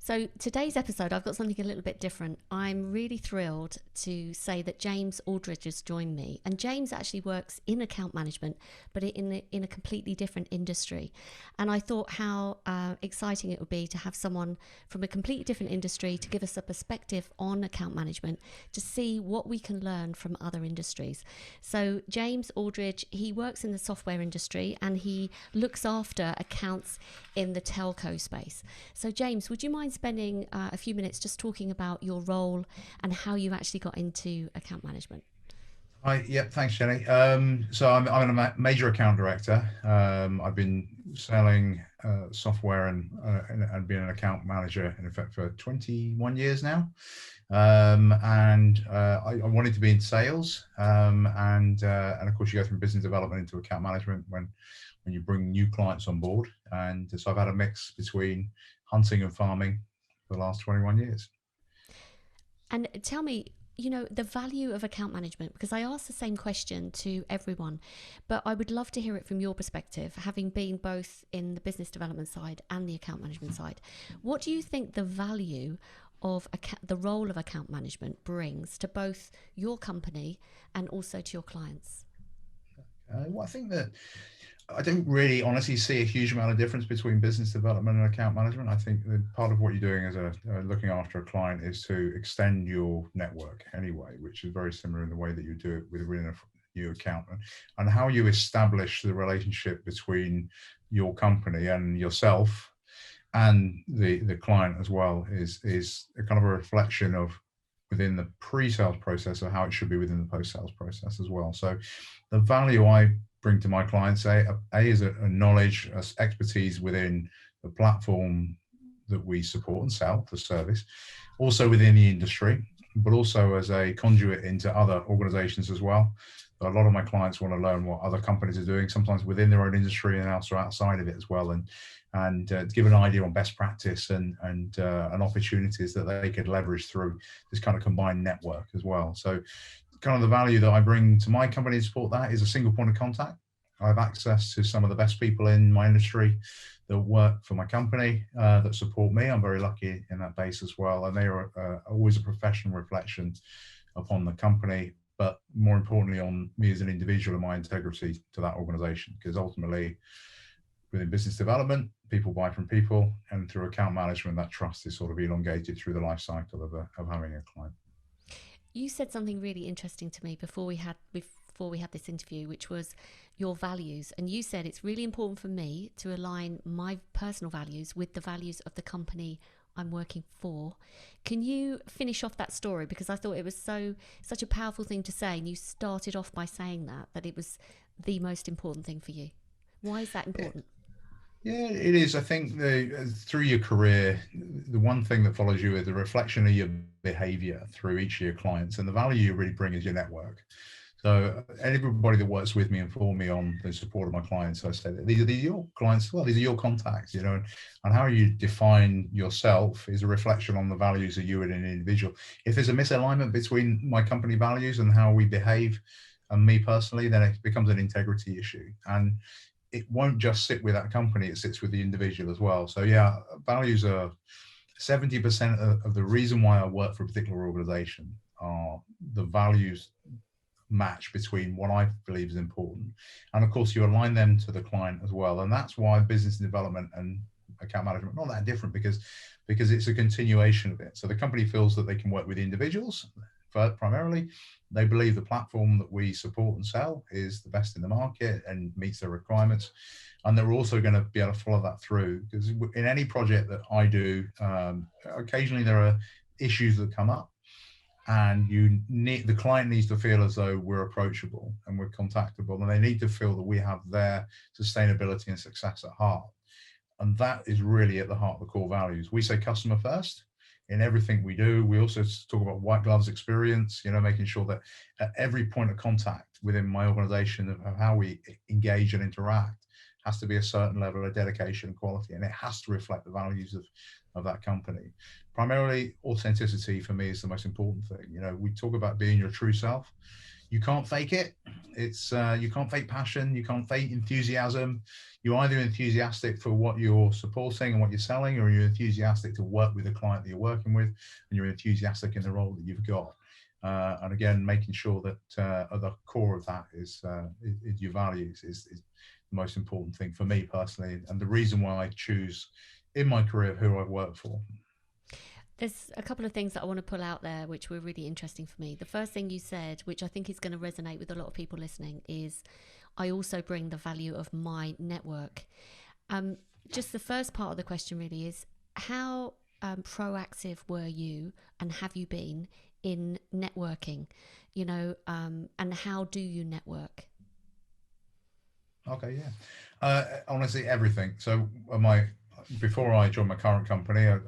So, today's episode, I've got something a little bit different. I'm really thrilled to say that James Aldridge has joined me. And James actually works in account management, but in a completely different industry. And I thought how exciting it would be to have someone from a completely different industry to give us a perspective on account management, to see what we can learn from other industries. So, James Aldridge, he works in the software industry and he looks after accounts in the telco space. So, James, would you mind spending a few minutes just talking about your role and how you actually got into account management? Hi, yeah, thanks, Jenny. So I'm a major account director. I've been selling software and being an account manager in effect for 21 years now. I wanted to be in sales, and of course you go from business development into account management when you bring new clients on board. And so I've had a mix between hunting and farming for the last 21 years. And tell me, the value of account management, because I ask the same question to everyone, but I would love to hear it from your perspective, having been both in the business development side and the account management side. What do you think the value of the role of account management brings to both your company and also to your clients? Well, I think that I don't really honestly see a huge amount of difference between business development and account management. I think that part of what you're doing as a looking after a client is to extend your network anyway, which is very similar in the way that you do it within a new account, and how you establish the relationship between your company and yourself and the client as well is a kind of a reflection of within the pre-sales process of how it should be within the post-sales process as well. So the value I bring to my clients, is a knowledge, expertise within the platform that we support and sell the service, also within the industry, but also as a conduit into other organizations as well. A lot of my clients want to learn what other companies are doing, sometimes within their own industry and also outside of it as well, and give an idea on best practice and opportunities that they could leverage through this kind of combined network as well. So kind of the value that I bring to my company to support that is a single point of contact. I have access to some of the best people in my industry that work for my company, that support me. I'm very lucky in that base as well. And they are always a professional reflection upon the company, but more importantly on me as an individual and my integrity to that organization. Because ultimately, within business development, people buy from people, and through account management, that trust is sort of elongated through the life cycle of having a client. You said something really interesting to me before we had this interview, which was your values. And you said it's really important for me to align my personal values with the values of the company I'm working for. Can you finish off that story? Because I thought it was such a powerful thing to say, and you started off by saying that it was the most important thing for you. Why is that important? Yeah, it is. I think through your career, the one thing that follows you is the reflection of your behavior through each of your clients, and the value you really bring is your network. So everybody that works with me and for me on the support of my clients, I say that these are your clients. Well, these are your contacts, and how you define yourself is a reflection on the values of you and an individual. If there's a misalignment between my company values and how we behave and me personally, then it becomes an integrity issue. And it won't just sit with that company, it sits with the individual as well. So yeah, values are 70% of the reason why I work for a particular organization are the values match between what I believe is important. And of course, you align them to the client as well. And that's why business development and account management are not that different, because it's a continuation of it. So the company feels that they can work with individuals primarily. They believe the platform that we support and sell is the best in the market and meets their requirements. And they're also going to be able to follow that through, because in any project that I do, occasionally there are issues that come up, and the client needs to feel as though we're approachable and we're contactable, and they need to feel that we have their sustainability and success at heart. And that is really at the heart of the core values. We say customer first in everything we do. We also talk about white gloves experience, making sure that at every point of contact within my organization of how we engage and interact has to be a certain level of dedication and quality, and it has to reflect the values of that company. Primarily, authenticity for me is the most important thing. We talk about being your true self. you can't fake it. It's you can't fake passion, you can't fake enthusiasm. You're either enthusiastic for what you're supporting and what you're selling, or you're enthusiastic to work with the client that you're working with, and you're enthusiastic in the role that you've got. And again, making sure that at the core of that is your values is the most important thing for me personally, and the reason why I choose in my career who I've worked for. There's a couple of things that I want to pull out there which were really interesting for me. The first thing you said, which I think is going to resonate with a lot of people listening, is I also bring the value of my network. Just the first part of the question really is, how proactive were you and have you been in networking, and how do you network? Okay, yeah. Honestly, everything. So before I joined my current company, I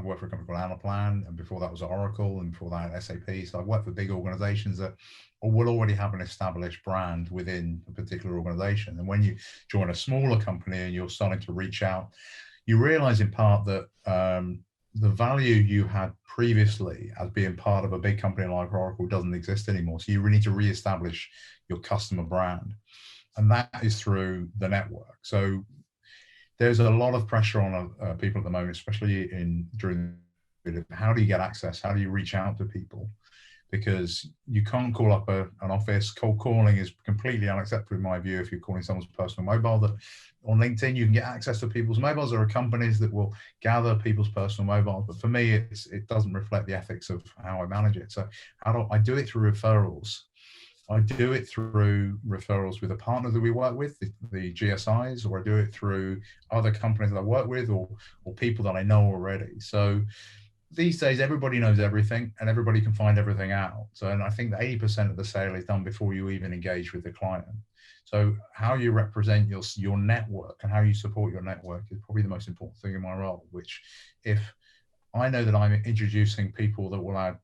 worked for a company called Anaplan, and before that was Oracle, and before that SAP. So I worked for big organizations that will already have an established brand within a particular organization. And when you join a smaller company and you're starting to reach out, you realize in part that the value you had previously as being part of a big company like Oracle doesn't exist anymore. So you really need to reestablish your customer brand. And that is through the network. So there's a lot of pressure on people at the moment, especially during how do you get access? How do you reach out to people? Because you can't call up an office. Cold calling is completely unacceptable in my view. If you're calling someone's personal mobile, that on LinkedIn you can get access to people's mobiles. There are companies that will gather people's personal mobiles, but for me, it doesn't reflect the ethics of how I manage it. So I do it through referrals. I do it through referrals with the partners that we work with, the GSIs, or I do it through other companies that I work with, or people that I know already. So these days, everybody knows everything and everybody can find everything out. So, and I think that 80% of the sale is done before you even engage with the client. So how you represent your network and how you support your network is probably the most important thing in my role, which if I know that I'm introducing people that will add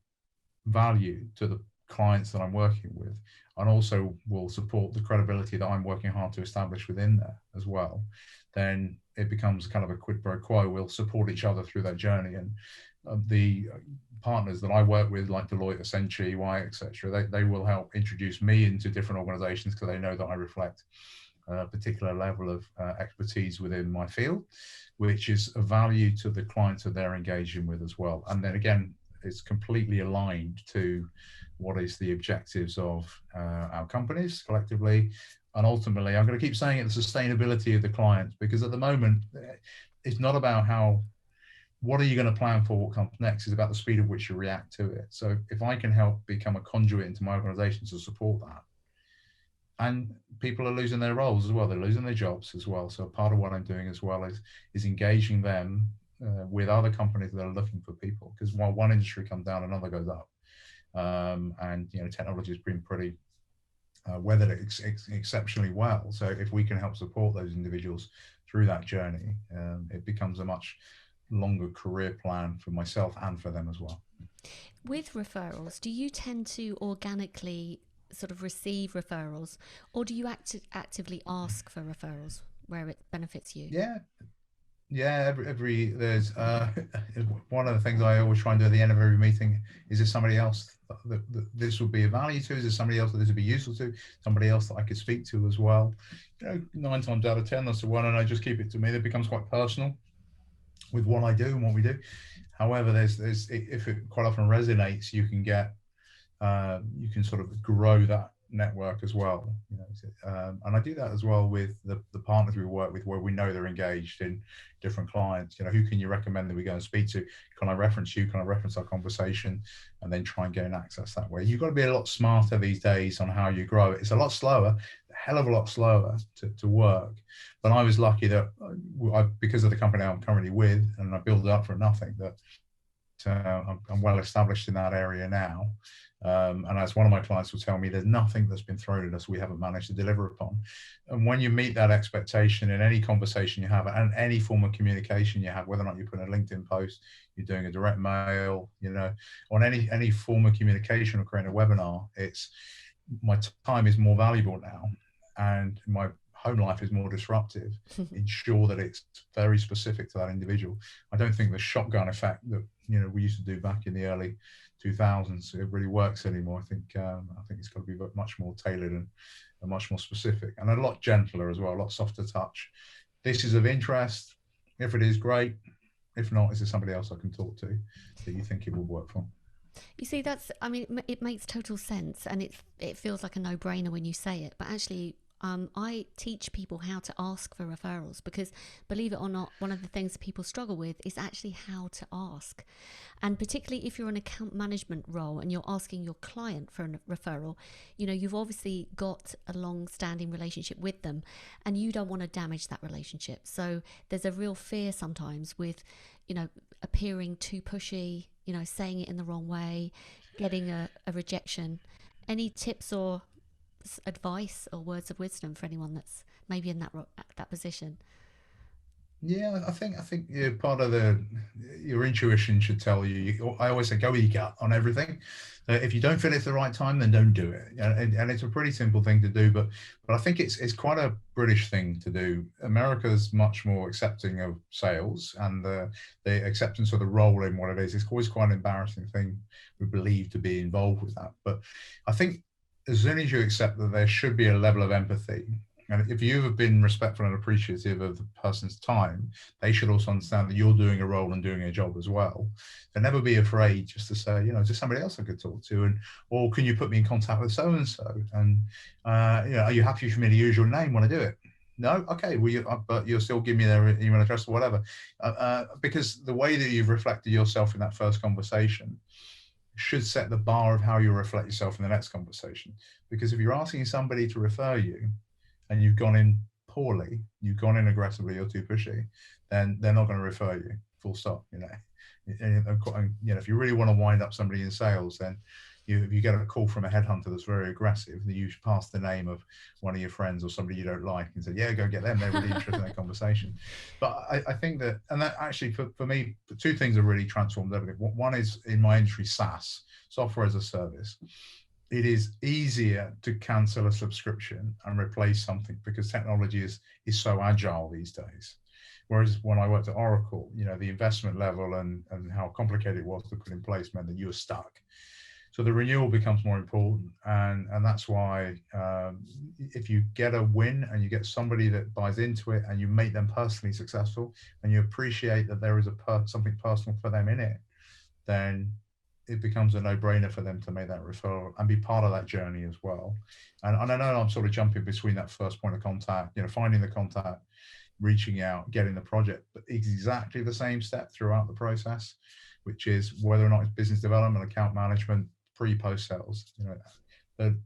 value to the clients that I'm working with, and also will support the credibility that I'm working hard to establish within there as well, then it becomes kind of a quid pro quo. We'll support each other through that journey. And the partners that I work with, like Deloitte, Accenture, EY, etc., they will help introduce me into different organizations because they know that I reflect a particular level of expertise within my field, which is a value to the clients that they're engaging with as well. And then again, it's completely aligned to what is the objectives of our companies collectively. And ultimately, I'm going to keep saying it, the sustainability of the clients, because at the moment, it's not about what are you going to plan for, what comes next. It's about the speed at which you react to it. So if I can help become a conduit into my organization to support that, and people are losing their roles as well, they're losing their jobs as well. So part of what I'm doing as well is engaging them with other companies that are looking for people, because while one industry comes down, another goes up. And technology has been pretty weathered exceptionally well. So if we can help support those individuals through that journey, it becomes a much longer career plan for myself and for them as well. With referrals, do you tend to organically sort of receive referrals, or do you actively ask for referrals where it benefits you? Yeah, there's one of the things I always try and do at the end of every meeting is there somebody else that this would be of value to? Is there somebody else that this would be useful to? Somebody else that I could speak to as well? 9 times out of 10, that's the one, and I just keep it to me. That becomes quite personal with what I do and what we do. However, there's if it quite often resonates, you can sort of grow that network as well, and I do that as well with the partners we work with, where we know they're engaged in different clients. Who can you recommend that we go and speak to? Can I reference you? Can I reference our conversation? And then try and gain access that way. You've got to be a lot smarter these days on how you grow it. It's a lot slower, a hell of a lot slower to work. But I was lucky that because of the company I'm currently with, and I built it up for nothing, that I'm well established in that area now. And as one of my clients will tell me, there's nothing that's been thrown at us we haven't managed to deliver upon. And when you meet that expectation in any conversation you have and any form of communication you have, whether or not you put a LinkedIn post, you're doing a direct mail, on any form of communication or creating a webinar, my time is more valuable now. And my home life is more disruptive, ensure that it's very specific to that individual. I don't think the shotgun effect that we used to do back in the early 2000s it really works anymore. I think it's got to be much more tailored and much more specific and a lot gentler as well, a lot softer touch. This is of interest. If it is, great. If not, is there somebody else I can talk to that you think it will work for? You see, it makes total sense, and it feels like a no-brainer when you say it. But actually, I teach people how to ask for referrals because, believe it or not, one of the things that people struggle with is actually how to ask. And particularly if you're an account management role and you're asking your client for a referral, you've obviously got a long-standing relationship with them and you don't want to damage that relationship. So there's a real fear sometimes with, appearing too pushy, saying it in the wrong way, getting a rejection. Any tips or advice or words of wisdom for anyone that's maybe in that position? Yeah, I think part of your intuition should tell you. I always say go with your gut on everything. If you don't feel it's the right time, then don't do it. And it's a pretty simple thing to do, but I think it's quite a British thing to do. America's much more accepting of sales and the acceptance of the role in what it is. It's always quite an embarrassing thing we believe to be involved with that. But I think as soon as you accept that there should be a level of empathy, and if you have been respectful and appreciative of the person's time, they should also understand that you're doing a role and doing a job as well. And never be afraid just to say, is there somebody else I could talk to? Or can you put me in contact with so-and-so? And, are you happy for me to use your name when I do it? No? Okay. But you'll still give me their email address or whatever. Because the way that you've reflected yourself in that first conversation should set the bar of how you reflect yourself in the next conversation. Because if you're asking somebody to refer you, and you've gone in poorly, you've gone in aggressively or too pushy, then they're not going to refer you, full stop. If you really want to wind up somebody in sales, then if you get a call from a headhunter that's very aggressive, you should pass the name of one of your friends or somebody you don't like and say, yeah, go get them. They're really interested in that conversation. But I think that actually for me, two things have really transformed everything. One is in my industry, SaaS, software as a service. It is easier to cancel a subscription and replace something because technology is so agile these days. Whereas when I worked at Oracle, the investment level and how complicated it was to put in place meant that you were stuck. So the renewal becomes more important. And that's why if you get a win and you get somebody that buys into it and you make them personally successful and you appreciate that there is something personal for them in it, then it becomes a no-brainer for them to make that referral and be part of that journey as well. And I know I'm sort of jumping between that first point of contact, finding the contact, reaching out, getting the project, but it's exactly the same step throughout the process, which is whether or not it's business development, account management, pre-post sales. The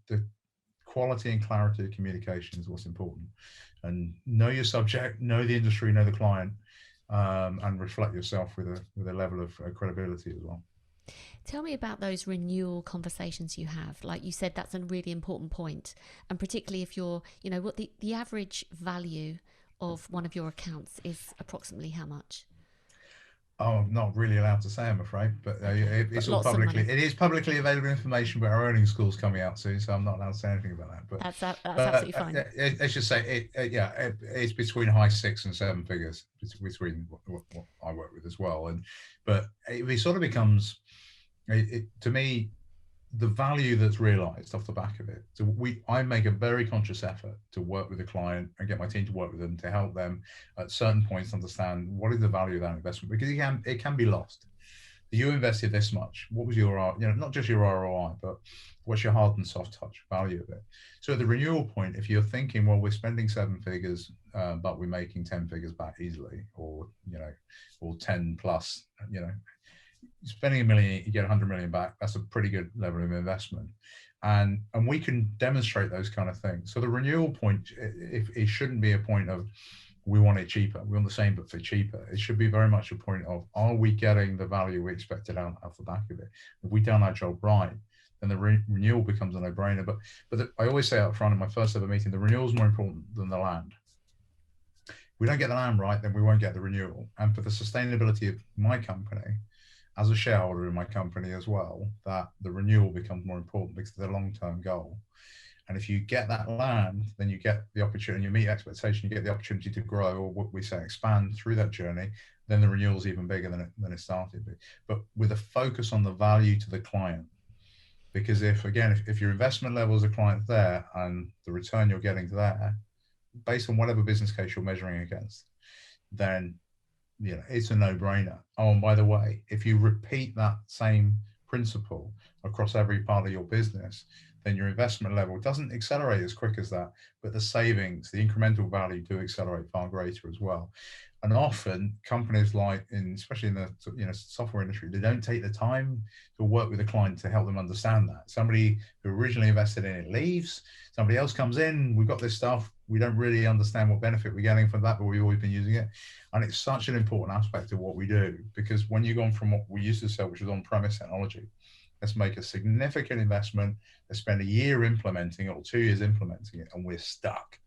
quality and clarity of communication is what's important. And know your subject, know the industry, know the client, and reflect yourself with a level of credibility as well. Tell me about those renewal conversations you have. Like you said, that's a really important point. And particularly if you're, what the average value of one of your accounts is approximately how much? Oh, I'm not really allowed to say, I'm afraid, but it's all publicly. It is publicly available information, but our earnings school's coming out soon, so I'm not allowed to say anything about that. But that's absolutely fine. Let's just say it's between high 6 and 7 figures between what I work with as well, but it sort of becomes, to me, the value that's realized off the back of it. So I make a very conscious effort to work with a client and get my team to work with them to help them at certain points understand what is the value of that investment, because it can be lost. You invested this much. What was your, not just your ROI, but what's your hard and soft touch value of it? So at the renewal point, if you're thinking, well, we're spending 7 figures, but we're making 10 figures back easily, or 10 plus, spending $1 million, you get 100 million back. That's a pretty good level of investment. And we can demonstrate those kind of things. So the renewal point, it shouldn't be a point of, we want it cheaper. We want the same, but for cheaper. It should be very much a point of, are we getting the value we expected out of the back of it? If we've done our job right, then the renewal becomes a no-brainer. But I always say up front in my first ever meeting, the renewal is more important than the land. If we don't get the land right, then we won't get the renewal. And for the sustainability of my company, as a shareholder in my company as well, that the renewal becomes more important because of the long-term goal. And if you get that land, then you get the opportunity, you meet expectation, you get the opportunity to grow, or what we say, expand through that journey. Then the renewal is even bigger than it started. But with a focus on the value to the client. Because if your investment level as a client there and the return you're getting there, based on whatever business case you're measuring against, then it's a no-brainer. Oh, and by the way, if you repeat that same principle across every part of your business, then your investment level doesn't accelerate as quick as that, but the savings, the incremental value do accelerate far greater as well. And often companies especially in the software industry, they don't take the time to work with a client to help them understand that. Somebody who originally invested in it leaves, somebody else comes in, we've got this stuff, we don't really understand what benefit we're getting from that, but we've always been using it. And it's such an important aspect of what we do, because when you've gone from what we used to sell, which was on-premise technology, let's make a significant investment, let's spend a year implementing it or 2 years implementing it, and we're stuck.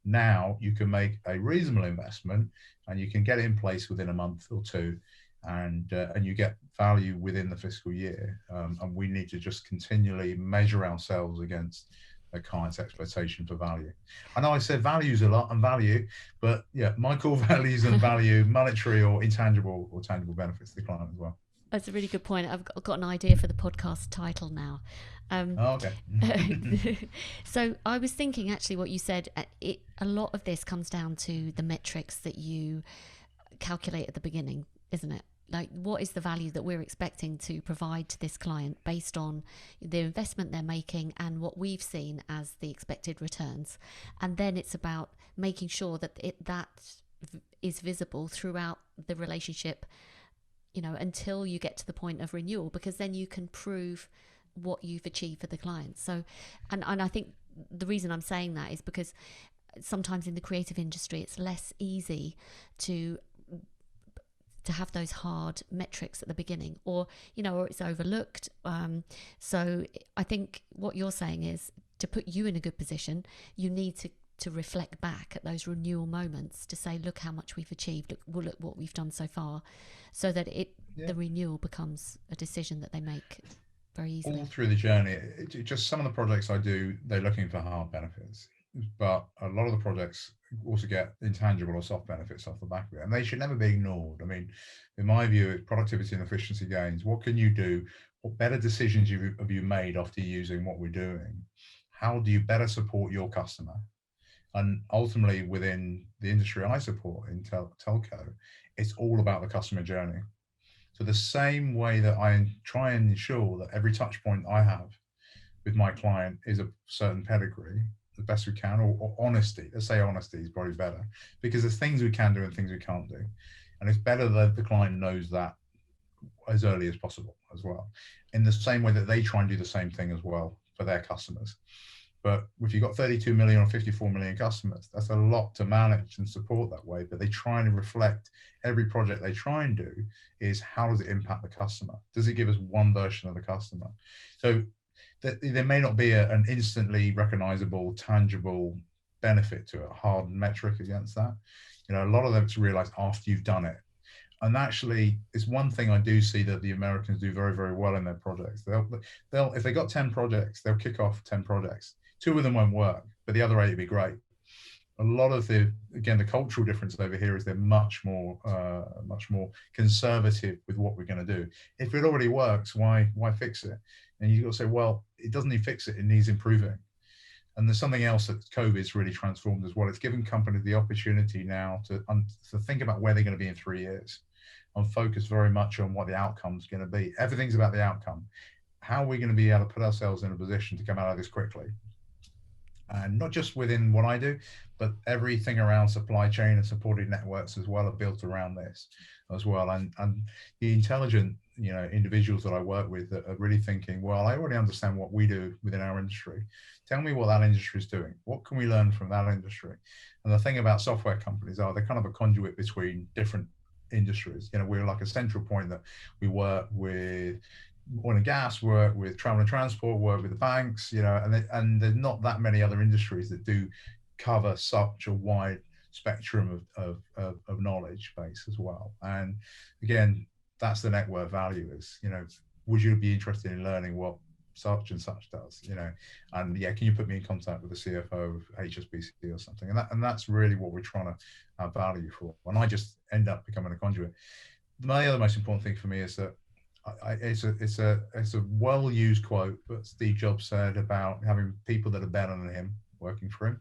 Now you can make a reasonable investment and you can get it in place within a month or two, and you get value within the fiscal year. And we need to just continually measure ourselves against a client's expectation for value. I know I said values a lot and value, but yeah, my core values and value, monetary or intangible or tangible benefits to the client as well. That's a really good point. I've got an idea for the podcast title now. Okay. So I was thinking, actually, what you said, a lot of this comes down to the metrics that you calculate at the beginning, isn't it? Like, what is the value that we're expecting to provide to this client based on the investment they're making and what we've seen as the expected returns? And then it's about making sure that that is visible throughout the relationship, until you get to the point of renewal, because then you can prove what you've achieved for the client. So, and I think the reason I'm saying that is because sometimes in the creative industry, it's less easy to have those hard metrics at the beginning, or it's overlooked. So I think what you're saying is, to put you in a good position, you need to reflect back at those renewal moments to say, look how much we've achieved, look what we've done so far, so that the renewal becomes a decision that they make very easily. All through the journey. Just some of the projects I do, they're looking for hard benefits, but a lot of the projects also get intangible or soft benefits off the back of it, and they should never be ignored. I mean, in my view, it's productivity and efficiency gains. What can you do? What better decisions have you made after using what we're doing? How do you better support your customer? And ultimately, within the industry I support in telco, it's all about the customer journey. So the same way that I try and ensure that every touch point I have with my client is a certain pedigree, the best we can, or honesty. Let's say honesty is probably better, because there's things we can do and things we can't do. And it's better that the client knows that as early as possible as well, in the same way that they try and do the same thing as well for their customers. But if you've got 32 million or 54 million customers, that's a lot to manage and support that way. But they try and reflect every project they try and do is, how does it impact the customer? Does it give us one version of the customer? So there may not be an instantly recognizable, tangible benefit to it, a hard metric against that. A lot of them to realize after you've done it. And actually, it's one thing I do see that the Americans do very, very well in their projects. They'll if they got 10 projects, they'll kick off 10 projects. 2 of them won't work, but the other 8 would be great. A lot of the cultural difference over here is they're much more conservative with what we're going to do. If it already works, why fix it? And you've got to say, well, it doesn't need fix it, it needs improving. And there's something else that COVID's really transformed as well. It's given companies the opportunity now to think about where they're going to be in 3 years, and focus very much on what the outcome's going to be. Everything's about the outcome. How are we going to be able to put ourselves in a position to come out of this quickly? And not just within what I do, but everything around supply chain and supported networks as well are built around this as well. And the intelligent, individuals that I work with that are really thinking, well, I already understand what we do within our industry. Tell me what that industry is doing. What can we learn from that industry? And the thing about software companies are they're kind of a conduit between different industries. We're like a central point that we work with oil and gas, work with travel and transport, work with the banks, and there's not that many other industries that do cover such a wide spectrum of knowledge base as well. And again, that's the network value is, would you be interested in learning what such and such does, and yeah, can you put me in contact with the CFO of HSBC or something? And that's really what we're trying to add value for. And I just end up becoming a conduit. The other most important thing for me is that it's a well-used quote that Steve Jobs said about having people that are better than him working for him.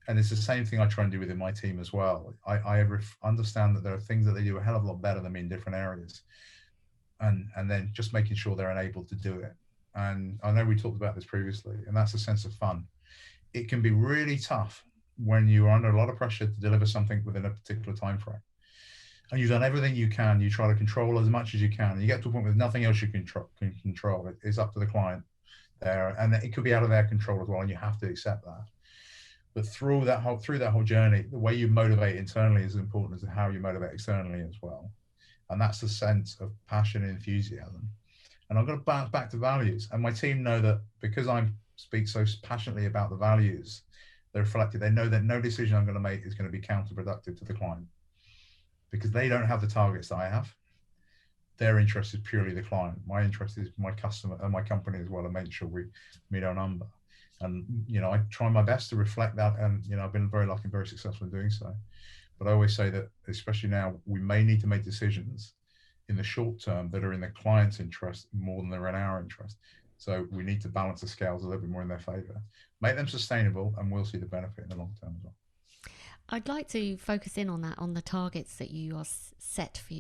And it's the same thing I try and do within my team as well. I understand that there are things that they do a hell of a lot better than me in different areas. And then just making sure they're enabled to do it. And I know we talked about this previously, and that's a sense of fun. It can be really tough when you're under a lot of pressure to deliver something within a particular time frame. And you've done everything you can. You try to control as much as you can. And you get to a point where nothing else you can control. It's up to the client there, and it could be out of their control as well. And you have to accept that. But through that whole journey, the way you motivate internally is as important as how you motivate externally as well. And that's the sense of passion and enthusiasm. And I'm going to bounce back to values. And my team know that because I speak so passionately about the values, they're reflected. They know that no decision I'm going to make is going to be counterproductive to the client, because they don't have the targets that I have. Their interest is purely the client. My interest is my customer and my company as well, and make sure we meet our number. And, I try my best to reflect that. And, I've been very lucky and very successful in doing so. But I always say that, especially now, we may need to make decisions in the short term that are in the client's interest more than they're in our interest. So we need to balance the scales a little bit more in their favor, make them sustainable, and we'll see the benefit in the long term as well. I'd like to focus in on that, on the targets that you are set for,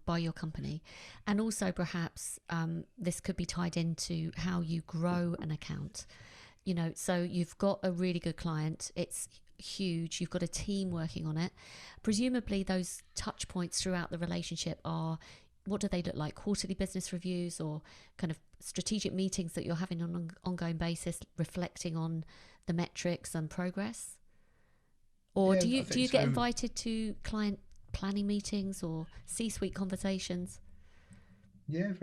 by your company. And also perhaps this could be tied into how you grow an account. So you've got a really good client. It's huge. You've got a team working on it. Presumably those touch points throughout the relationship are, what do they look like? Quarterly business reviews or kind of strategic meetings that you're having on an ongoing basis, reflecting on the metrics and progress? Or do you get invited to client planning meetings or C-suite conversations? Yeah,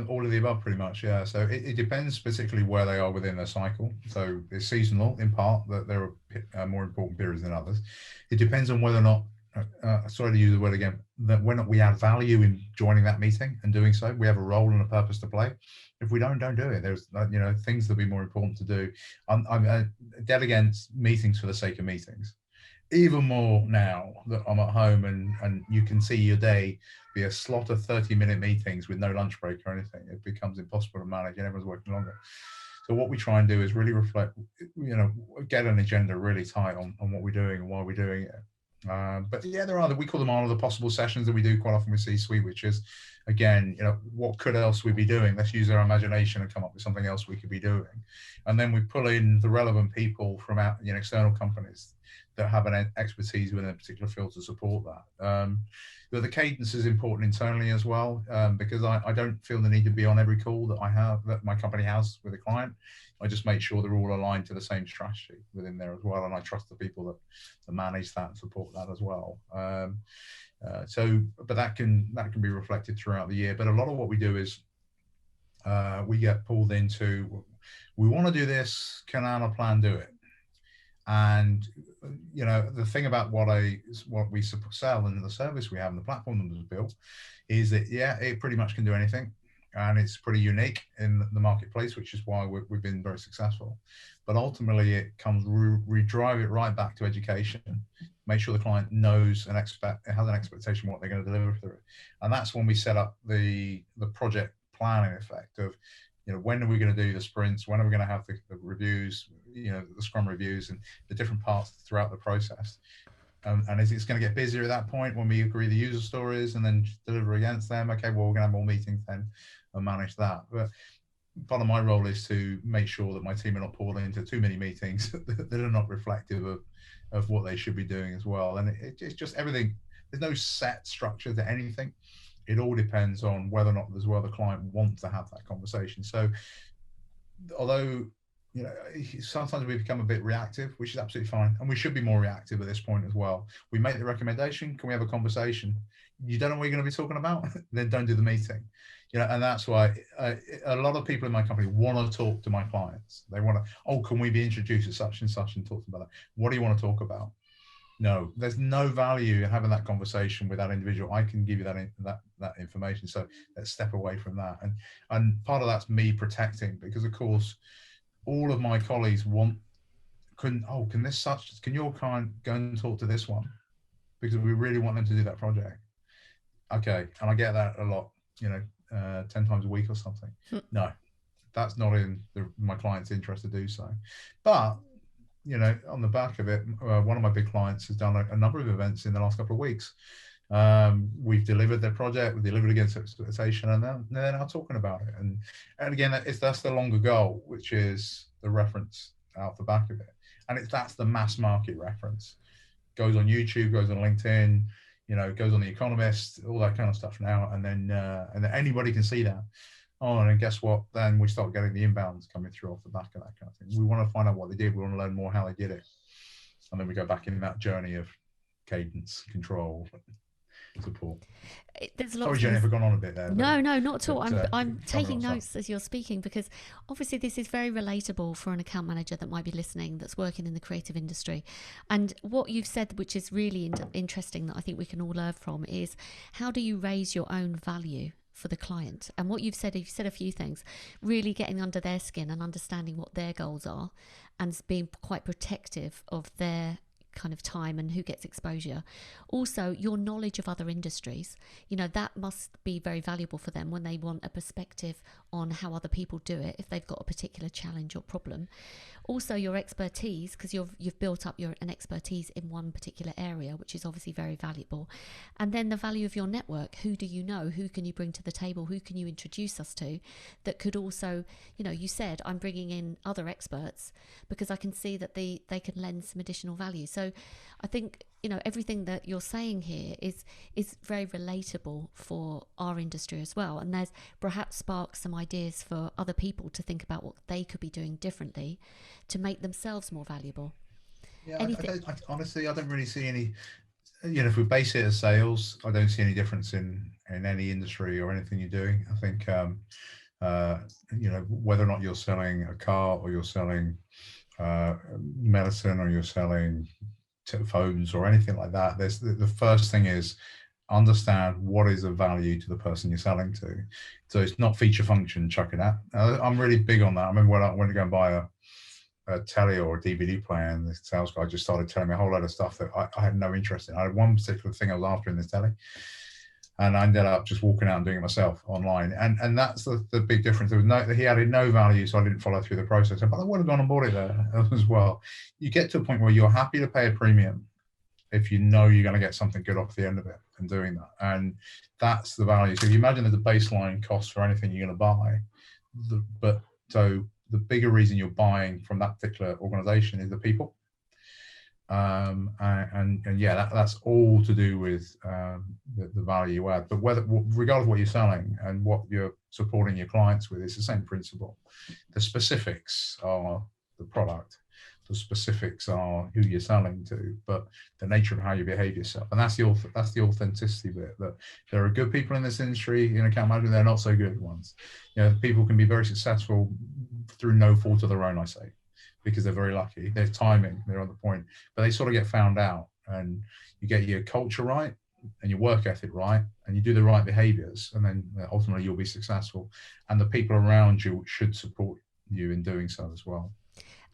all of the above pretty much, yeah. So it depends particularly where they are within their cycle. So it's seasonal in part, that there are more important periods than others. It depends on whether or not, sorry to use the word again, that when we add value in joining that meeting and doing so, we have a role and a purpose to play. If we don't do it. There's things that be more important to do. I'm dead against meetings for the sake of meetings. Even more now that I'm at home and you can see your day be a slot of 30-minute meetings with no lunch break or anything. It becomes impossible to manage and everyone's working longer. So what we try and do is really reflect, get an agenda really tight on what we're doing and why we're doing it. But yeah, we call them all of the possible sessions that we do quite often with C-suite, which is, again, what could else we be doing? Let's use our imagination and come up with something else we could be doing. And then we pull in the relevant people from external companies that have an expertise within a particular field to support that. But the cadence is important internally as well, because I don't feel the need to be on every call that my company has with a client. I just make sure they're all aligned to the same strategy within there as well, and I trust the people that manage that and support that as well. But that can be reflected throughout the year. But a lot of what we do is we get pulled into, we want to do this, can our plan do it? And the thing about what we sell and the service we have and the platform that was built is that it pretty much can do anything, and it's pretty unique in the marketplace, which is why we've been very successful. But ultimately, it comes we drive it right back to education, make sure the client knows and has an expectation of what they're going to deliver through it, and that's when we set up the project planning effect of, when are we going to do the sprints? When are we going to have the reviews, the Scrum reviews and the different parts throughout the process? And it's going to get busier at that point when we agree the user stories and then deliver against them. Okay, well, we're going to have more meetings then and manage that. But part of my role is to make sure that my team are not pulled into too many meetings that are not reflective of what they should be doing as well. And it's just everything. There's no set structure to anything. It all depends on whether or not as well the client wants to have that conversation. So although, sometimes we become a bit reactive, which is absolutely fine. And we should be more reactive at this point as well. We make the recommendation. Can we have a conversation? You don't know what you're going to be talking about? Then don't do the meeting. And that's why a lot of people in my company want to talk to my clients. They want to, can we be introduced to such and such and talk about that? What do you want to talk about? No, there's no value in having that conversation with that individual. I can give you that information. So let's step away from that. And part of that's me protecting, because of course all of my colleagues can your client go and talk to this one, because we really want them to do that project. Okay, and I get that a lot, 10 times a week or something. No, that's not in my client's interest to do so. But on the back of it, one of my big clients has done a number of events in the last couple of weeks. We've delivered their project, we've delivered against expectation, and they're now talking about it. And again, that's the longer goal, which is the reference out the back of it. And that's the mass market reference. Goes on YouTube, goes on LinkedIn, goes on The Economist, all that kind of stuff now. And then anybody can see that. Oh, and guess what? Then we start getting the inbounds coming through off the back of that kind of thing. We want to find out what they did. We want to learn more how they did it. And then we go back in that journey of cadence, control, support. There's a lot. Sorry, Jenny, I've gone on a bit there. No, not at all. I'm taking notes as you're speaking, because obviously this is very relatable for an account manager that might be listening, that's working in the creative industry. And what you've said, which is really interesting, that I think we can all learn from, is how do you raise your own value for the client? And what you've said a few things, really getting under their skin and understanding what their goals are, and being quite protective of their kind of time and who gets exposure. Also, your knowledge of other industries, that must be very valuable for them when they want a perspective on how other people do it, if they've got a particular challenge or problem. Also, your expertise, because you've built up an expertise in one particular area, which is obviously very valuable. And then the value of your network. Who do you know? Who can you bring to the table? Who can you introduce us to that could also, you said, I'm bringing in other experts because I can see that they can lend some additional value. So I think, everything that you're saying here is very relatable for our industry as well. And there's perhaps sparks some ideas for other people to think about what they could be doing differently to make themselves more valuable. Yeah, honestly, I don't really see any, if we base it as sales, I don't see any difference in any industry or anything you're doing. I think, whether or not you're selling a car, or you're selling medicine, or you're selling phones or anything like that, there's the first thing is understand what is of value to the person you're selling to. So it's not feature function, chuck it out. I'm really big on that. I remember when I went to go and buy a telly or a DVD player, and the sales guy just started telling me a whole load of stuff that I had no interest in. I had one particular thing I was after in this telly, and I ended up just walking out and doing it myself online. And that's the big difference. He added no value, so I didn't follow through the process. But I would have gone and bought it there as well. You get to a point where you're happy to pay a premium if you know you're going to get something good off the end of it and doing that. And that's the value. So if you imagine there's a baseline cost for anything you're going to buy, the bigger reason you're buying from that particular organization is the people. That's all to do with the value add. But regardless of what you're selling and what you're supporting your clients with, it's the same principle. The specifics are the product, the specifics are who you're selling to, but the nature of how you behave yourself, and that's the authenticity bit. That there are good people in this industry in account management, they're not so good ones. People can be very successful through no fault of their own, I say, because they're very lucky. Their timing, they're on the point, but they sort of get found out. And you get your culture right and your work ethic right, and you do the right behaviors, and then ultimately you'll be successful. And the people around you should support you in doing so as well.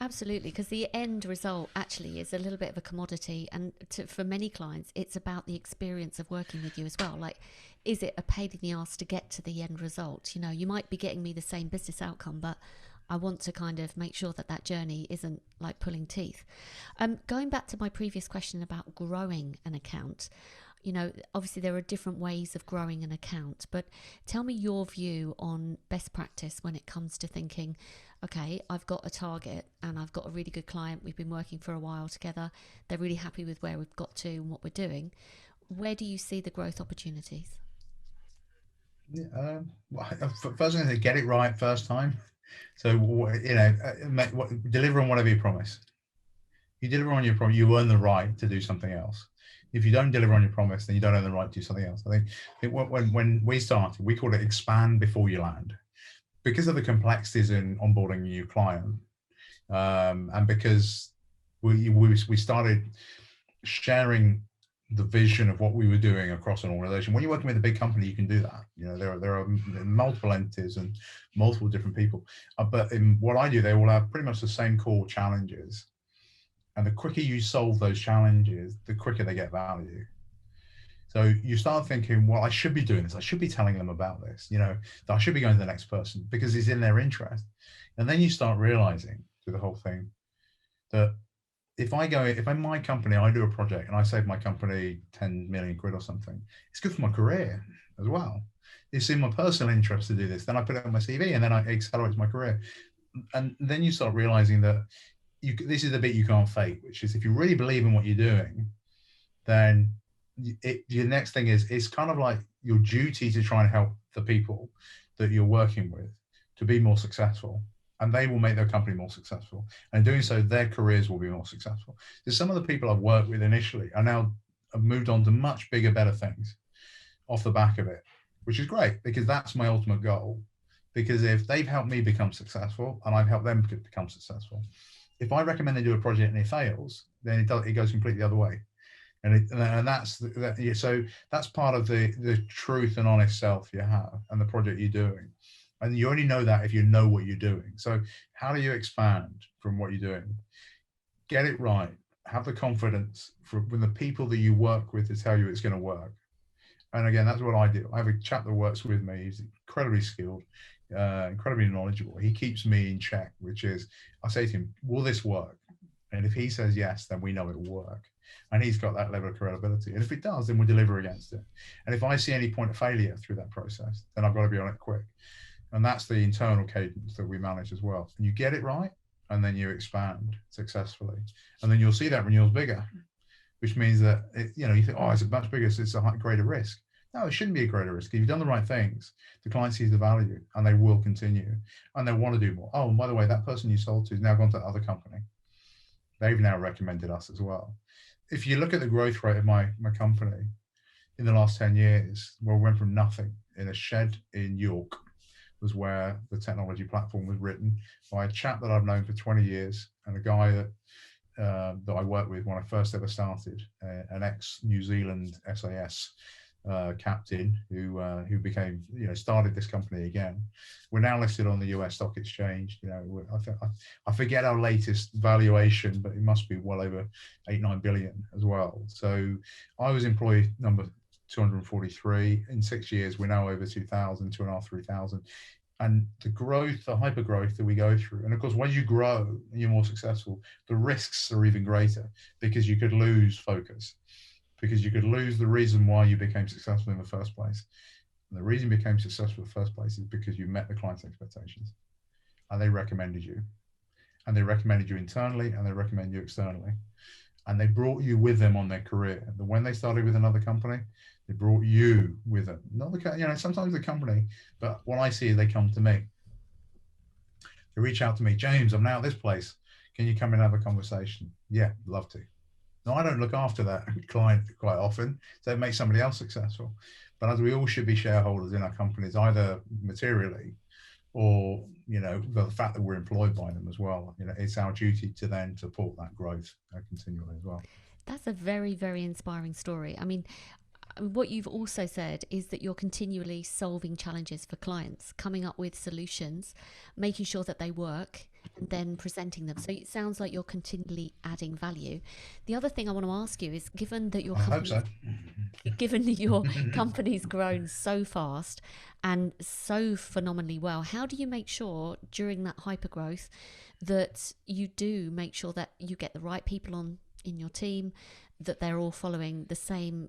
Absolutely, because the end result actually is a little bit of a commodity, and for many clients it's about the experience of working with you as well. Like, is it a pain in the ass to get to the end result? You might be getting me the same business outcome, but I want to kind of make sure that journey isn't like pulling teeth. Going back to my previous question about growing an account, obviously there are different ways of growing an account, but tell me your view on best practice when it comes to thinking, okay, I've got a target and I've got a really good client. We've been working for a while together. They're really happy with where we've got to and what we're doing. Where do you see the growth opportunities? First thing is get it right first time. So, deliver on whatever you promise. You deliver on your promise, you earn the right to do something else. If you don't deliver on your promise, then you don't earn the right to do something else. I think when we started, we called it expand before you land, because of the complexities in onboarding a new client, and because we started sharing the vision of what we were doing across an organization. When you're working with a big company, you can do that. There are multiple entities and multiple different people. But in what I do, they all have pretty much the same core challenges. And the quicker you solve those challenges, the quicker they get value. So you start thinking, well, I should be doing this. I should be telling them about this, that I should be going to the next person because it's in their interest. And then you start realizing through the whole thing that if in my company, I do a project and I save my company 10 million quid or something, it's good for my career as well. It's in my personal interest to do this. Then I put it on my CV and then I accelerate my career. And then you start realizing that this is the bit you can't fake, which is if you really believe in what you're doing, then your next thing is, it's kind of like your duty to try and help the people that you're working with to be more successful. And they will make their company more successful. And in doing so, their careers will be more successful. So some of the people I've worked with initially are now have moved on to much bigger, better things off the back of it, which is great because that's my ultimate goal. Because if they've helped me become successful and I've helped them become successful, if I recommend they do a project and it fails, then it goes completely the other way. And so that's part of the truth and honest self you have and the project you're doing. And you only know that if you know what you're doing. So how do you expand from what you're doing? Get it right. Have the confidence from the people that you work with to tell you it's going to work. And again, that's what I do. I have a chap that works with me. He's incredibly skilled, incredibly knowledgeable. He keeps me in check, which is, I say to him, will this work? And if he says yes, then we know it will work. And he's got that level of credibility. And if it does, then we'll deliver against it. And if I see any point of failure through that process, then I've got to be on it quick. And that's the internal cadence that we manage as well. And you get it right, and then you expand successfully. And then you'll see that renewal's bigger, which means that, you think, oh, it's much bigger, so it's a greater risk. No, it shouldn't be a greater risk. If you've done the right things, the client sees the value and they will continue and they want to do more. Oh, and by the way, that person you sold to has now gone to the other company. They've now recommended us as well. If you look at the growth rate of my company in the last 10 years, we went from nothing in a shed in York, was where the technology platform was written by a chap that I've known for 20 years and a guy that I worked with when I first ever started, an ex-New Zealand SAS captain who became, started this company again. We're now listed on the US Stock Exchange. I forget our latest valuation, but it must be well over 8-9 billion as well. So I was employee number 243. In 6 years, we're now over 2,000, 2,500, 3,000. And the growth, the hyper growth that we go through. And of course, when you grow and you're more successful, the risks are even greater because you could lose focus, because you could lose the reason why you became successful in the first place. And the reason you became successful in the first place is because you met the client's expectations and they recommended you. And they recommended you internally and they recommend you externally. And they brought you with them on their career. And when they started with another company, they brought you with them. Not the, sometimes the company, but what I see is they come to me. They reach out to me, James, I'm now at this place. Can you come and have a conversation? Yeah, love to. No, I don't look after that client quite often, so it makes somebody else successful. But as we all should be shareholders in our companies, either materially or, the fact that we're employed by them as well, it's our duty to then support that growth continually as well. That's a very, very inspiring story. I mean, what you've also said is that you're continually solving challenges for clients, coming up with solutions, making sure that they work, and then presenting them. So it sounds like you're continually adding value. The other thing I want to ask you is, given that your company's grown so fast and so phenomenally well, how do you make sure during that hypergrowth that you do make sure that you get the right people on in your team, that they're all following the same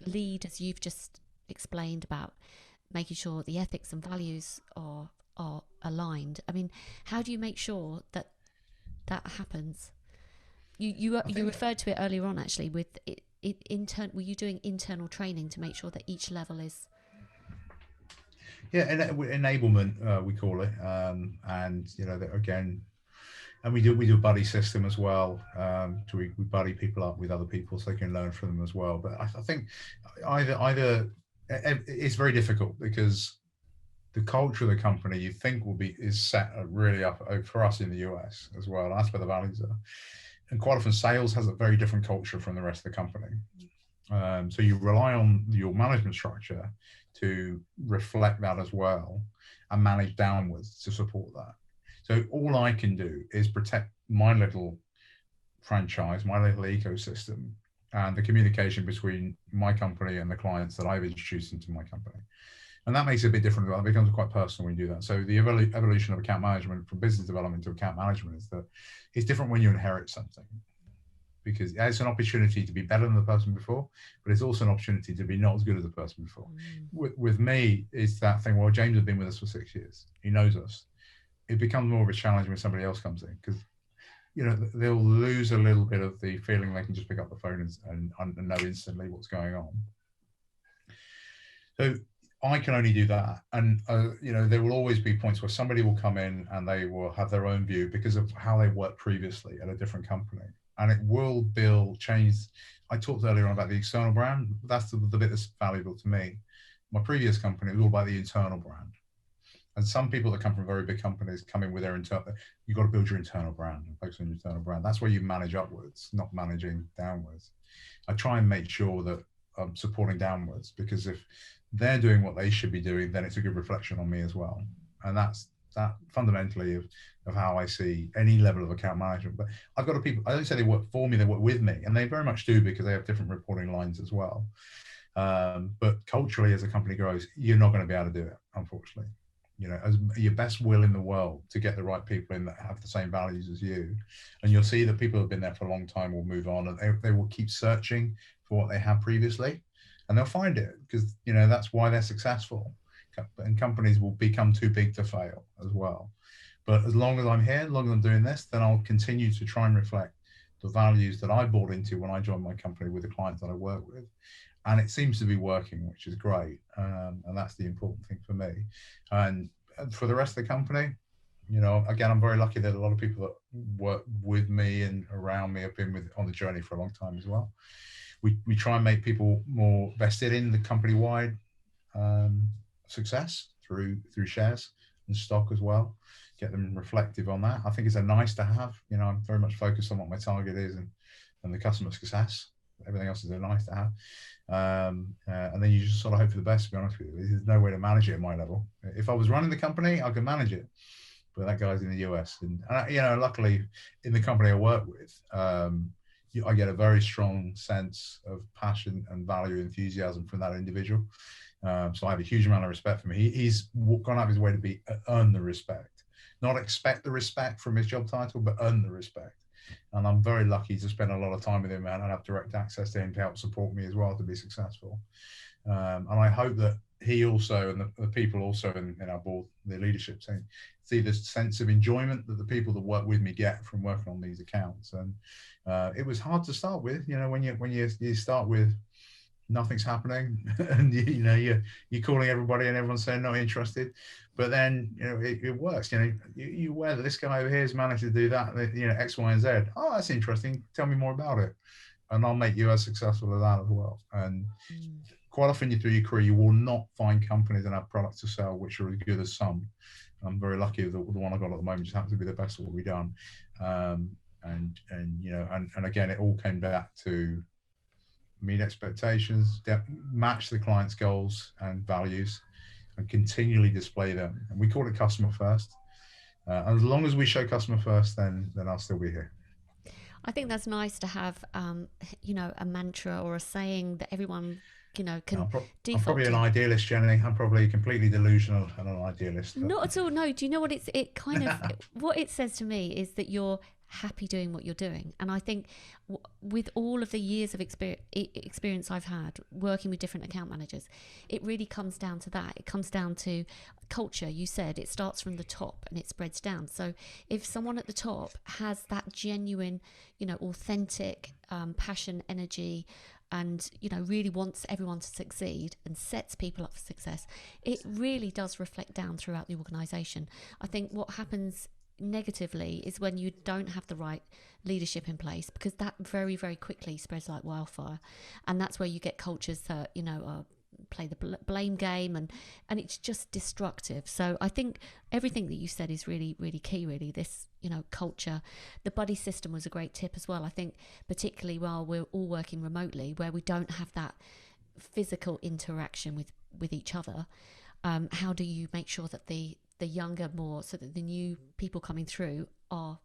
lead as you've just explained about making sure the ethics and values are aligned? I mean, how do you make sure that happens? You referred to it earlier on, actually, with were you doing internal training to make sure that each level is? Yeah, enablement, we call it, and again. And we do a buddy system as well. We buddy people up with other people so they can learn from them as well. But I think either it's very difficult because the culture of the company you think is set really up for us in the US as well. That's where the values are. and quite often sales has a very different culture from the rest of the company. So you rely on your management structure to reflect that as well and manage downwards to support that. So all I can do is protect my little franchise, my little ecosystem, and the communication between my company and the clients that I've introduced into my company. And that makes it a bit different. It becomes quite personal when you do that. So the evolution of account management from business development to account management is that it's different when you inherit something, because it's an opportunity to be better than the person before, but it's also an opportunity to be not as good as the person before. With me, it's that thing, well, James has been with us for 6 years. He knows us. It becomes more of a challenge when somebody else comes in, because they'll lose a little bit of the feeling they can just pick up the phone and know instantly what's going on. So I can only do that. And, there will always be points where somebody will come in and they will have their own view because of how they worked previously at a different company. And it will change. I talked earlier on about the external brand. That's the bit that's valuable to me. My previous company was all about the internal brand. And some people that come from very big companies come in with their internal, you've got to build your internal brand and focus on your internal brand. That's where you manage upwards, not managing downwards. I try and make sure that I'm supporting downwards, because if they're doing what they should be doing, then it's a good reflection on me as well. And that's that fundamentally of how I see any level of account management. But I've got people, I don't say they work for me, they work with me, and they very much do, because they have different reporting lines as well. But culturally, as a company grows, you're not going to be able to do it, unfortunately. As your best will in the world to get the right people in that have the same values as you. And you'll see that people who have been there for a long time will move on, and they will keep searching for what they had previously, and they'll find it, because that's why they're successful. And companies will become too big to fail as well. But as long as I'm here, as long as I'm doing this, then I'll continue to try and reflect the values that I bought into when I joined my company with the clients that I work with. And it seems to be working, which is great. And that's the important thing for me. And for the rest of the company, again, I'm very lucky that a lot of people that work with me and around me have been on the journey for a long time as well. We try and make people more vested in the company-wide success through shares and stock as well. Get them reflective on that. I think it's a nice to have. I'm very much focused on what my target is and the customer success. Everything else is a nice to have. And then you just sort of hope for the best, to be honest with you. There's no way to manage it at my level. If I was running the company, I could manage it. But that guy's in the US. And luckily, in the company I work with, I get a very strong sense of passion and value, enthusiasm from that individual. So I have a huge amount of respect for him. He's gone out of his way to earn the respect. Not expect the respect from his job title, but earn the respect. And I'm very lucky to spend a lot of time with him and have direct access to him to help support me as well to be successful. And I hope that he also, and the people also in our board, the leadership team, see this sense of enjoyment that the people that work with me get from working on these accounts. And it was hard to start with, when you start with nothing's happening, and you're calling everybody and everyone's saying not interested, but then it works. You aware that this guy over here has managed to do that, X, Y, and Z. Oh, that's interesting. Tell me more about it, and I'll make you as successful as that as well. And quite often through your career, you will not find companies that have products to sell which are as good as some. I'm very lucky that the one I got at the moment just happens to be the best of what we've done. And again, it all came back to meet expectations, match the client's goals and values, and continually display them. And we call it customer first. As long as we show customer first, then I'll still be here. I think that's nice to have, a mantra or a saying that everyone, can default I'm probably an idealist, Jenny. I'm probably completely delusional and an idealist. But... Not at all. No. Do you know what what it says to me is that you're happy doing what you're doing. And I think with all of the years of experience I've had working with different account managers, it really comes down to that. It comes down to culture. You said it starts from the top and it spreads down. So if someone at the top has that genuine, authentic passion, energy, and really wants everyone to succeed and sets people up for success, it really does reflect down throughout the organisation. I think what happens negatively is when you don't have the right leadership in place, because that very, very quickly spreads like wildfire, and that's where you get cultures that are play the blame game, and it's just destructive. So I think everything that you said is really, really key, really. This, culture. The buddy system was a great tip as well. I think particularly while we're all working remotely, where we don't have that physical interaction with each other, how do you make sure that the younger more, so that the new people coming through are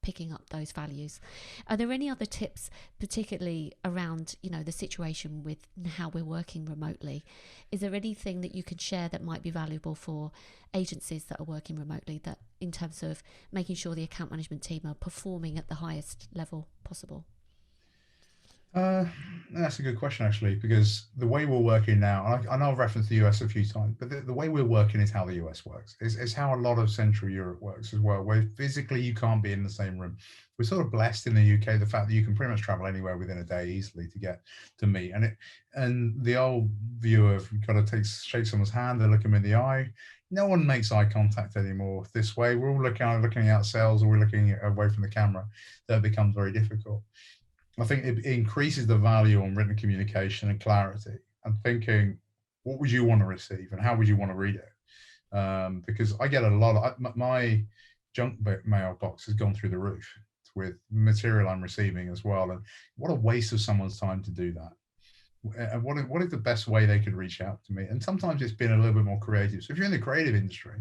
picking up those values? Are there any other tips, particularly around the situation with how we're working remotely? Is there anything that you could share that might be valuable for agencies that are working remotely, that in terms of making sure the account management team are performing at the highest level possible? That's a good question, actually, because the way we're working now, I know I've referenced the US a few times, but the way we're working is how the US works. It's how a lot of Central Europe works as well, where physically you can't be in the same room. We're sort of blessed in the UK, the fact that you can pretty much travel anywhere within a day easily to get to meet. And the old view of you've got to shake someone's hand and look them in the eye. No one makes eye contact anymore this way. We're all looking at ourselves, or we're looking away from the camera. That becomes very difficult. I think it increases the value on written communication and clarity, and thinking, what would you want to receive and how would you want to read it? Because I get a lot of, my junk mailbox has gone through the roof with material I'm receiving as well. And what a waste of someone's time to do that. And what is the best way they could reach out to me? And sometimes it's been a little bit more creative. So if you're in the creative industry,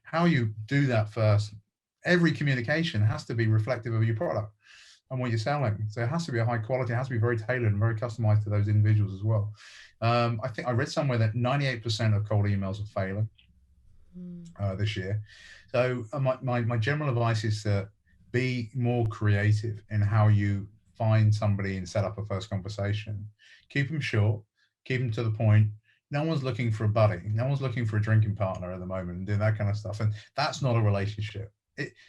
how you do that first, every communication has to be reflective of your product and what you're selling. So it has to be a high quality, it has to be very tailored and very customized to those individuals as well. I think I read somewhere that 98% of cold emails are failing this year. So my general advice is to be more creative in how you find somebody and set up a first conversation. Keep them short, keep them to the point. No one's looking for a buddy. No one's looking for a drinking partner at the moment and doing that kind of stuff. And that's not a relationship.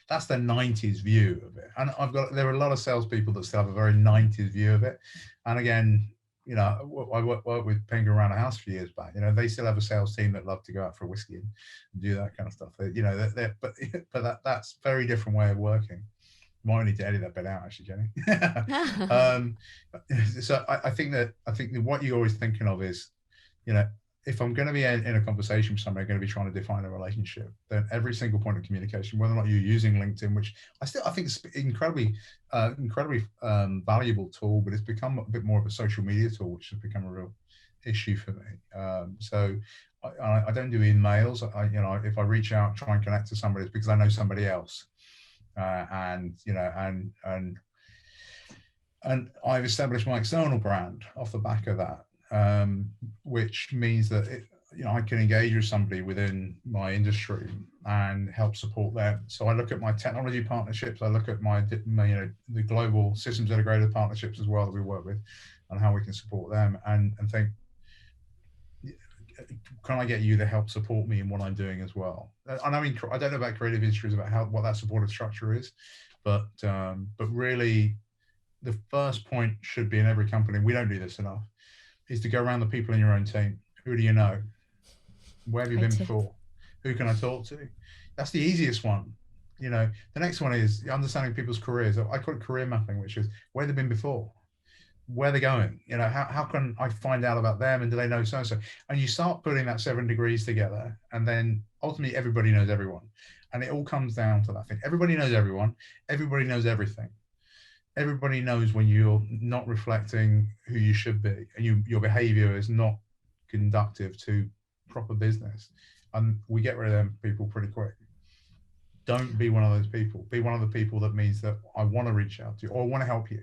That's the 90s view of it. And there are a lot of salespeople that still have a very 90s view of it. And again, I worked with Ping around a house a few years back. They still have a sales team that love to go out for a whiskey and do that kind of stuff. But that's a very different way of working. Might need to edit that bit out, actually, Jenny. So I think that what you're always thinking of is, if I'm going to be in a conversation with somebody, I'm going to be trying to define a relationship, then every single point of communication, whether or not you're using LinkedIn, which I think is incredibly valuable tool, but it's become a bit more of a social media tool, which has become a real issue for me. So I don't do emails. If I reach out, try and connect to somebody, it's because I know somebody else, and I've established my external brand off the back of that. Which means that I can engage with somebody within my industry and help support them. So I look at my technology partnerships, I look at my the global systems integrated partnerships as well that we work with, and how we can support them, and think, can I get you to help support me in what I'm doing as well? I don't know about creative industries about what that supportive structure is, but really the first point should be in every company. We don't do this enough. Is to go around the people in your own team. Who do you know? Where have you been before? Who can I talk to? That's the easiest one. The next one is understanding people's careers. I call it career mapping, which is where they've been before, where they're going. How can I find out about them, and do they know so-and-so? And you start putting that 7 degrees together, and then ultimately everybody knows everyone. And it all comes down to that thing. Everybody knows everyone. Everybody knows everything. Everybody knows when you're not reflecting who you should be, and your behavior is not conductive to proper business. And we get rid of them people pretty quick. Don't be one of those people. Be one of the people that means that I want to reach out to you, or I want to help you.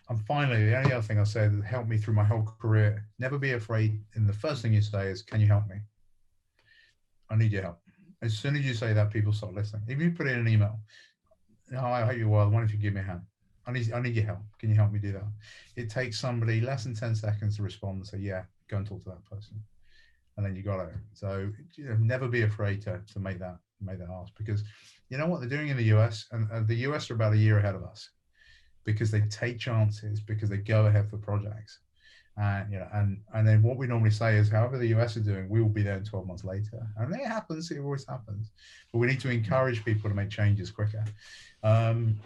And finally, the only other thing I say that helped me through my whole career, never be afraid. And the first thing you say is, can you help me? I need your help. As soon as you say that, people start listening. Even if you put it in an email, I hope you're well. I wonder if you give me a hand. I need your help. Can you help me do that? It takes somebody less than 10 seconds to respond and say, yeah, go and talk to that person. And then you got it. So never be afraid to make that ask, because you know what they're doing in the US, and the US are about a year ahead of us, because they take chances, because they go ahead for projects. And then what we normally say is, however the US are doing, we will be there in 12 months later. And it happens, it always happens. But we need to encourage people to make changes quicker. And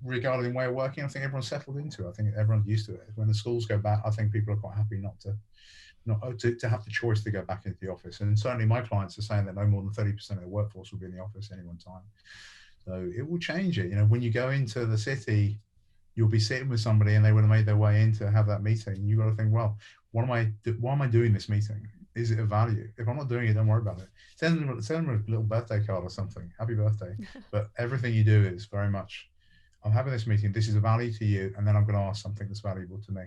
regarding way of working, I think everyone's settled into it. I think everyone's used to it. When the schools go back, I think people are quite happy not to have the choice to go back into the office. And certainly my clients are saying that no more than 30% of the workforce will be in the office at any one time. So it will change it. When you go into the city, you'll be sitting with somebody and they would have made their way in to have that meeting. You got to think, well, why am I doing this meeting? Is it of value? If I'm not doing it, don't worry about it. Send them a little birthday card or something. Happy birthday. But everything you do is very much, I'm having this meeting. This is a value to you. And then I'm going to ask something that's valuable to me.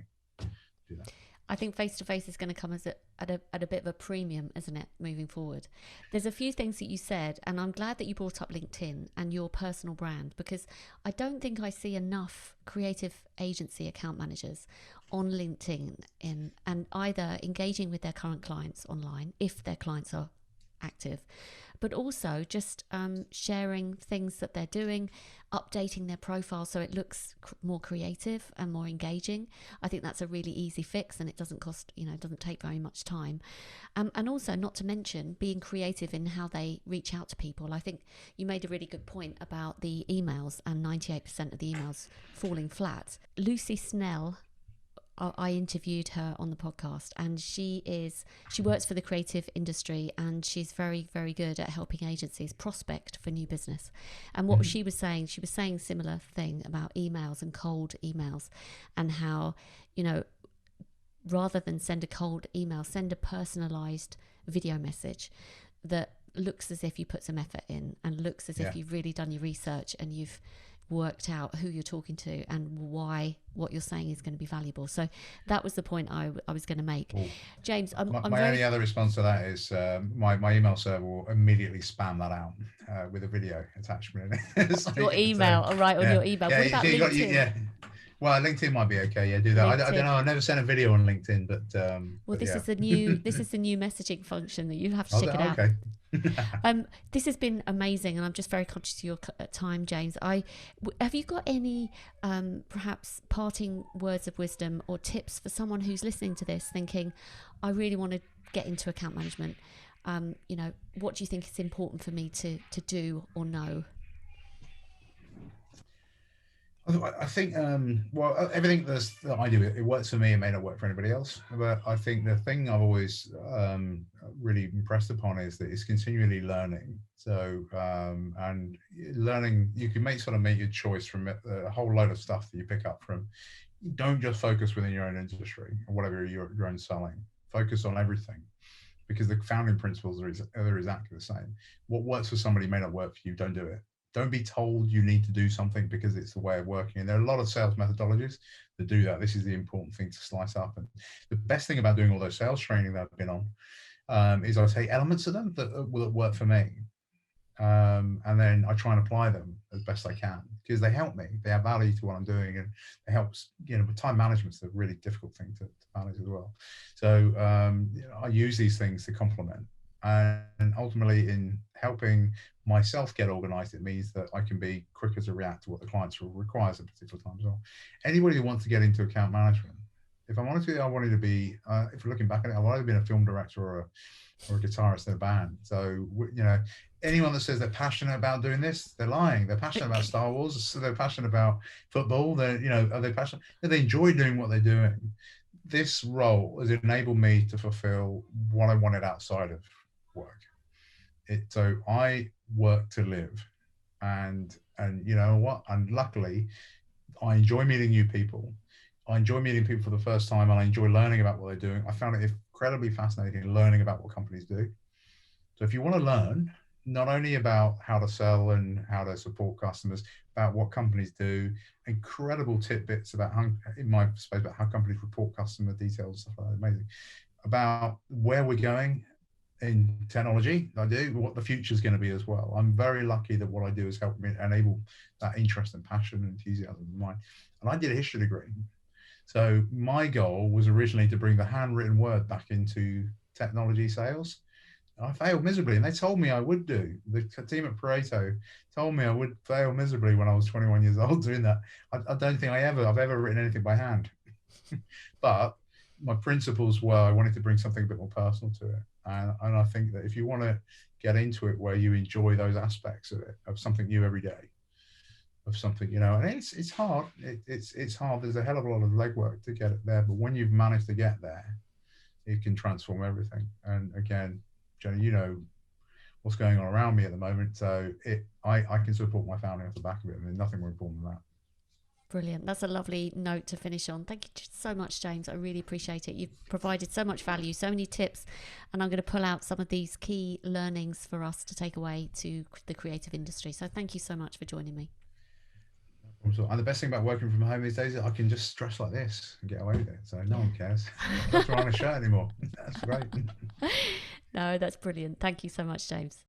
Do that. I think face-to-face is going to come at a bit of a premium, isn't it, moving forward? There's a few things that you said, and I'm glad that you brought up LinkedIn and your personal brand, because I don't think I see enough creative agency account managers on LinkedIn and either engaging with their current clients online, if their clients are active, but also just sharing things that they're doing, updating their profile so it looks more creative and more engaging. I think that's a really easy fix, and it doesn't cost, it doesn't take very much time. And also, not to mention, being creative in how they reach out to people. I think you made a really good point about the emails and 98% of the emails falling flat. Lucy Snell, I interviewed her on the podcast, and she works for the creative industry, and she's very, very good at helping agencies prospect for new business. And what she was saying similar thing about emails and cold emails, and how, rather than send a cold email, send a personalized video message that looks as if you put some effort in and looks as if you've really done your research and you've worked out who you're talking to and why what you're saying is going to be valuable. So that was the point I was going to make. Ooh. James, my only other response to that is my email server will immediately spam that out with a video attachment. So your email, on your email. What about LinkedIn? Well, LinkedIn might be okay. Yeah, do that. I don't know. I've never sent a video on LinkedIn, but this is the new messaging function that you have to check it out. Okay. This has been amazing, and I'm just very conscious of your time, James. Have you got any perhaps parting words of wisdom or tips for someone who's listening to this, thinking, I really want to get into account management? What do you think is important for me to do or know? I think, everything that I do, it works for me. It may not work for anybody else. But I think the thing I've always really impressed upon is that it's continually learning. So, and learning, you can make your choice from a whole load of stuff that you pick up from. Don't just focus within your own industry or whatever your own selling. Focus on everything, because the founding principles are exactly the same. What works for somebody may not work for you. Don't do it. Don't be told you need to do something because it's the way of working. And there are a lot of sales methodologies that do that. This is the important thing to slice up. And the best thing about doing all those sales training that I've been on is I take elements of them that will work for me. And then I try and apply them as best I can, because they help me. They have value to what I'm doing, and it helps, but time management's a really difficult thing to manage as well. So I use these things to complement. And ultimately, in helping myself get organized, it means that I can be quicker to react to what the clients requires at particular times as well. Anybody who wants to get into account management, if I'm honest with you, I wanted to be, if we're looking back at it, I've either been a film director or a guitarist in a band. So, anyone that says they're passionate about doing this, they're lying. They're passionate about Star Wars. So they're passionate about football. Are they passionate? They enjoy doing what they're doing. This role has enabled me to fulfill what I wanted outside of work. So I work to live, and you know what? And luckily, I enjoy meeting new people. I enjoy meeting people for the first time, and I enjoy learning about what they're doing. I found it incredibly fascinating learning about what companies do. So if you want to learn not only about how to sell and how to support customers, about what companies do, incredible tidbits about how, in my space, about how companies report customer details, stuff like that, amazing. About where we're going in technology, I do, what the future is going to be as well. I'm very lucky that what I do has helped me enable that interest and passion and enthusiasm in mine. And I did a history degree. So my goal was originally to bring the handwritten word back into technology sales. I failed miserably, and they told me I would do. The team at Pareto told me I would fail miserably when I was 21 years old doing that. I don't think I've ever written anything by hand. But my principles were I wanted to bring something a bit more personal to it, and I think that if you want to get into it where you enjoy those aspects of it, of something new every day, of something, you know, and it's hard. It's hard. There's a hell of a lot of legwork to get it there, but when you've managed to get there, it can transform everything. And again, Jenny, you know what's going on around me at the moment, so I can support my family off the back of it, and there's nothing more important than that. Brilliant. That's a lovely note to finish on. Thank you so much, James. I really appreciate it. You've provided so much value, so many tips, and I'm going to pull out some of these key learnings for us to take away to the creative industry. So thank you so much for joining me. And the best thing about working from home these days is I can just dress like this and get away with it. So no one cares. I don't have to wear a shirt anymore. That's great. No, that's brilliant. Thank you so much, James.